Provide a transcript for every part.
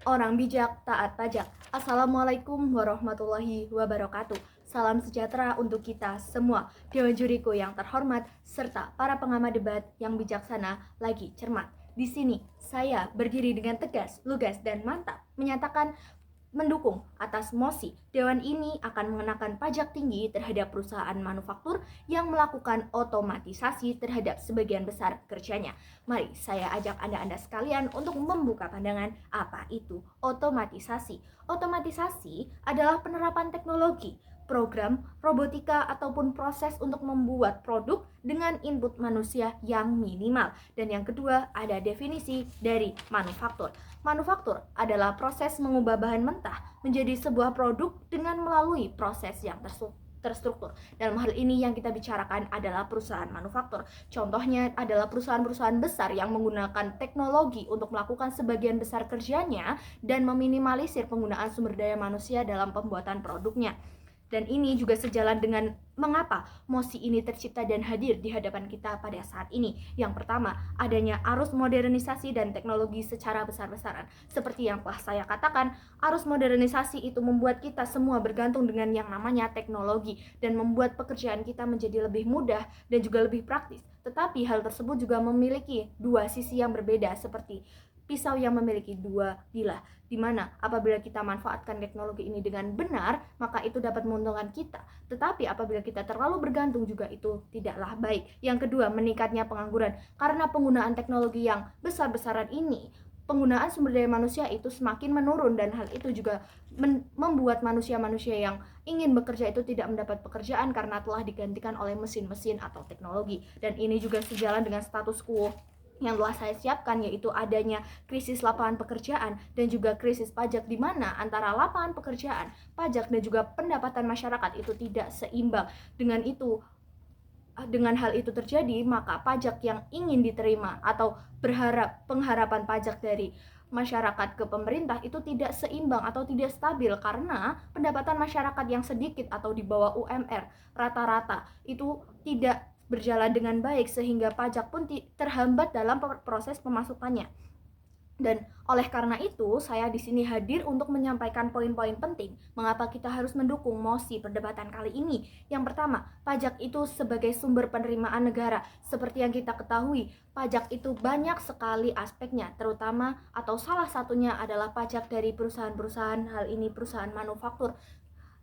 Orang bijak taat pajak. Assalamualaikum warahmatullahi wabarakatuh. Salam sejahtera untuk kita semua. Dewan juriku yang terhormat serta para pengamat debat yang bijaksana lagi cermat. Di sini saya berdiri dengan tegas, lugas dan mantap menyatakan mendukung atas mosi. Dewan ini akan mengenakan pajak tinggi terhadap perusahaan manufaktur yang melakukan otomatisasi terhadap sebagian besar kerjanya. Mari saya ajak Anda sekalian untuk membuka pandangan apa itu otomatisasi. Otomatisasi adalah penerapan teknologi, program, robotika ataupun proses untuk membuat produk dengan input manusia yang minimal. Dan yang kedua ada definisi dari manufaktur. Manufaktur adalah proses mengubah bahan mentah menjadi sebuah produk dengan melalui proses yang terstruktur. Dalam hal ini yang kita bicarakan adalah perusahaan manufaktur. Contohnya adalah perusahaan-perusahaan besar yang menggunakan teknologi untuk melakukan sebagian besar kerjanya dan meminimalisir penggunaan sumber daya manusia dalam pembuatan produknya. Dan ini juga sejalan dengan mengapa mosi ini tercipta dan hadir di hadapan kita pada saat ini. Yang pertama, adanya arus modernisasi dan teknologi secara besar-besaran. Seperti yang telah saya katakan, arus modernisasi itu membuat kita semua bergantung dengan yang namanya teknologi dan membuat pekerjaan kita menjadi lebih mudah dan juga lebih praktis. Tetapi hal tersebut juga memiliki dua sisi yang berbeda, seperti pisau yang memiliki dua bilah, di mana apabila kita manfaatkan teknologi ini dengan benar, maka itu dapat menguntungkan kita. Tetapi apabila kita terlalu bergantung juga itu tidaklah baik. Yang kedua, meningkatnya pengangguran. Karena penggunaan teknologi yang besar-besaran ini, penggunaan sumber daya manusia itu semakin menurun dan hal itu juga membuat manusia-manusia yang ingin bekerja itu tidak mendapat pekerjaan karena telah digantikan oleh mesin-mesin atau teknologi. Dan ini juga sejalan dengan status quo yang telah saya siapkan, yaitu adanya krisis lapangan pekerjaan dan juga krisis pajak, di mana antara lapangan pekerjaan, pajak dan juga pendapatan masyarakat itu tidak seimbang. Dengan hal itu terjadi, maka pajak yang ingin diterima atau pengharapan pajak dari masyarakat ke pemerintah itu tidak seimbang atau tidak stabil karena pendapatan masyarakat yang sedikit atau di bawah UMR rata-rata itu tidak berjalan dengan baik, sehingga pajak pun terhambat dalam proses pemasukannya. Dan oleh karena itu, saya di sini hadir untuk menyampaikan poin-poin penting mengapa kita harus mendukung mosi perdebatan kali ini. Yang pertama, pajak itu sebagai sumber penerimaan negara. Seperti yang kita ketahui, pajak itu banyak sekali aspeknya, terutama atau salah satunya adalah pajak dari perusahaan-perusahaan, hal ini perusahaan manufaktur.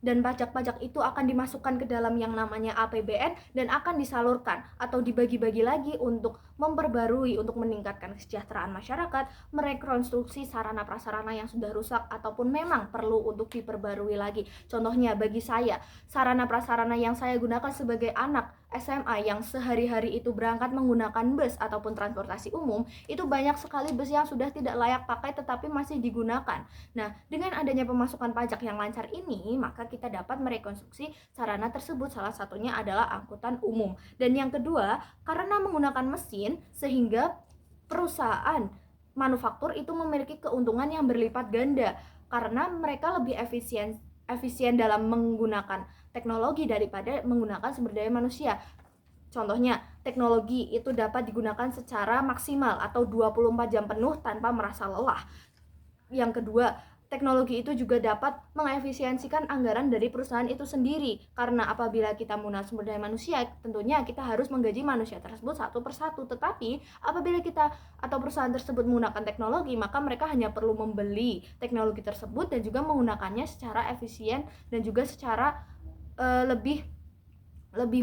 Dan pajak-pajak itu akan dimasukkan ke dalam yang namanya APBN dan akan disalurkan atau dibagi-bagi lagi untuk memperbarui, untuk meningkatkan kesejahteraan masyarakat, merekonstruksi sarana prasarana yang sudah rusak ataupun memang perlu untuk diperbarui lagi. Contohnya bagi saya, sarana prasarana yang saya gunakan sebagai anak SMA yang sehari-hari itu berangkat menggunakan bus ataupun transportasi umum, itu banyak sekali bus yang sudah tidak layak pakai tetapi masih digunakan. Nah, dengan adanya pemasukan pajak yang lancar ini, maka kita dapat merekonstruksi sarana tersebut. Salah satunya adalah angkutan umum. Dan yang kedua, karena menggunakan mesin, sehingga perusahaan manufaktur itu memiliki keuntungan yang berlipat ganda karena mereka lebih efisien dalam menggunakan teknologi daripada menggunakan sumber daya manusia. Contohnya, teknologi itu dapat digunakan secara maksimal atau 24 jam penuh tanpa merasa lelah. Yang kedua, teknologi itu juga dapat mengefisiensikan anggaran dari perusahaan itu sendiri, karena apabila kita menggunakan sumber daya manusia, tentunya kita harus menggaji manusia tersebut satu persatu. Tetapi apabila kita atau perusahaan tersebut menggunakan teknologi, maka mereka hanya perlu membeli teknologi tersebut dan juga menggunakannya secara efisien dan juga secara lebih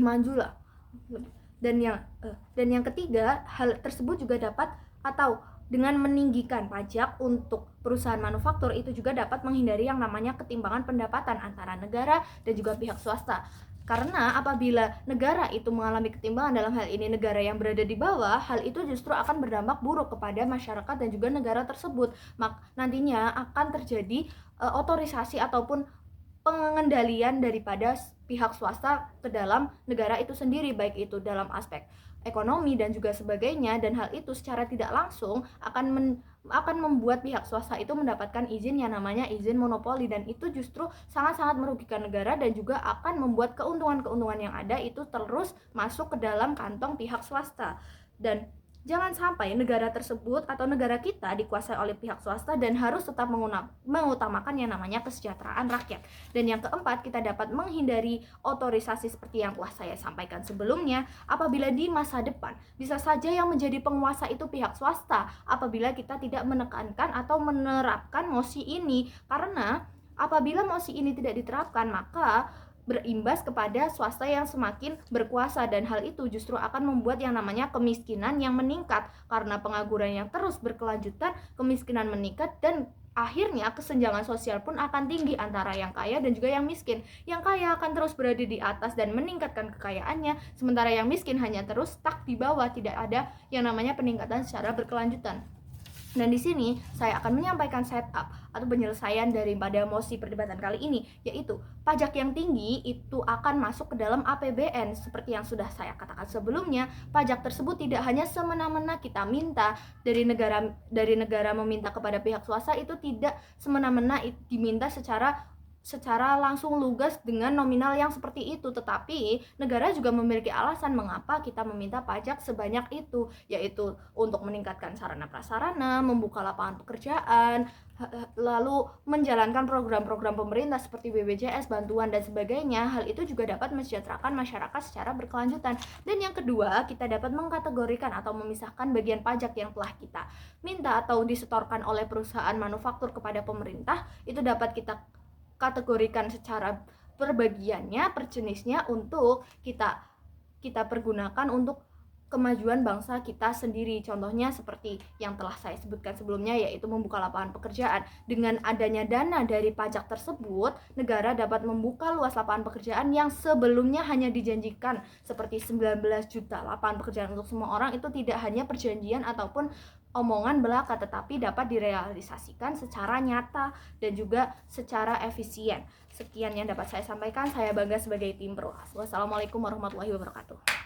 maju lah. Dan yang ketiga, hal tersebut juga dapat atau dengan meninggikan pajak untuk perusahaan manufaktur itu juga dapat menghindari yang namanya ketimpangan pendapatan antara negara dan juga pihak swasta. Karena apabila negara itu mengalami ketimpangan, dalam hal ini negara yang berada di bawah, hal itu justru akan berdampak buruk kepada masyarakat dan juga negara tersebut. Nantinya akan terjadi otorisasi ataupun pengendalian daripada pihak swasta ke dalam negara itu sendiri, baik itu dalam aspek ekonomi dan juga sebagainya. Dan hal itu secara tidak langsung akan membuat pihak swasta itu mendapatkan izin yang namanya izin monopoli, dan itu justru sangat-sangat merugikan negara dan juga akan membuat keuntungan-keuntungan yang ada itu terus masuk ke dalam kantong pihak swasta. Dan Jangan sampai negara tersebut atau negara kita dikuasai oleh pihak swasta dan harus tetap mengutamakan yang namanya kesejahteraan rakyat. Dan yang keempat, kita dapat menghindari otorisasi seperti yang telah saya sampaikan sebelumnya. Apabila di masa depan bisa saja yang menjadi penguasa itu pihak swasta apabila kita tidak menekankan atau menerapkan mosi ini, karena apabila mosi ini tidak diterapkan maka berimbas kepada swasta yang semakin berkuasa, dan hal itu justru akan membuat yang namanya kemiskinan yang meningkat. Karena pengangguran yang terus berkelanjutan, kemiskinan meningkat, dan akhirnya kesenjangan sosial pun akan tinggi antara yang kaya dan juga yang miskin. Yang kaya akan terus berada di atas dan meningkatkan kekayaannya, sementara yang miskin hanya terus stuck di bawah, tidak ada yang namanya peningkatan secara berkelanjutan. Dan di sini saya akan menyampaikan setup atau penyelesaian daripada mosi perdebatan kali ini, yaitu pajak yang tinggi itu akan masuk ke dalam APBN. Seperti yang sudah saya katakan sebelumnya, pajak tersebut tidak hanya semena-mena kita minta dari negara meminta kepada pihak swasta, itu tidak semena-mena diminta secara langsung lugas dengan nominal yang seperti itu, tetapi negara juga memiliki alasan mengapa kita meminta pajak sebanyak itu, yaitu untuk meningkatkan sarana prasarana, membuka lapangan pekerjaan, lalu menjalankan program-program pemerintah seperti BPJS, bantuan dan sebagainya. Hal itu juga dapat mensejahterakan masyarakat secara berkelanjutan. Dan yang kedua, kita dapat mengkategorikan atau memisahkan bagian pajak yang telah kita minta atau disetorkan oleh perusahaan manufaktur kepada pemerintah, itu dapat kita kategorikan secara perbagiannya, per jenisnya, untuk kita pergunakan untuk kemajuan bangsa kita sendiri. Contohnya seperti yang telah saya sebutkan sebelumnya, yaitu membuka lapangan pekerjaan. Dengan adanya dana dari pajak tersebut, negara dapat membuka luas lapangan pekerjaan yang sebelumnya hanya dijanjikan seperti 19 juta lapangan pekerjaan untuk semua orang. Itu tidak hanya perjanjian ataupun omongan belaka, tetapi dapat direalisasikan secara nyata dan juga secara efisien. Sekian yang dapat saya sampaikan. Saya bangga sebagai tim Pro. Wassalamualaikum warahmatullahi wabarakatuh.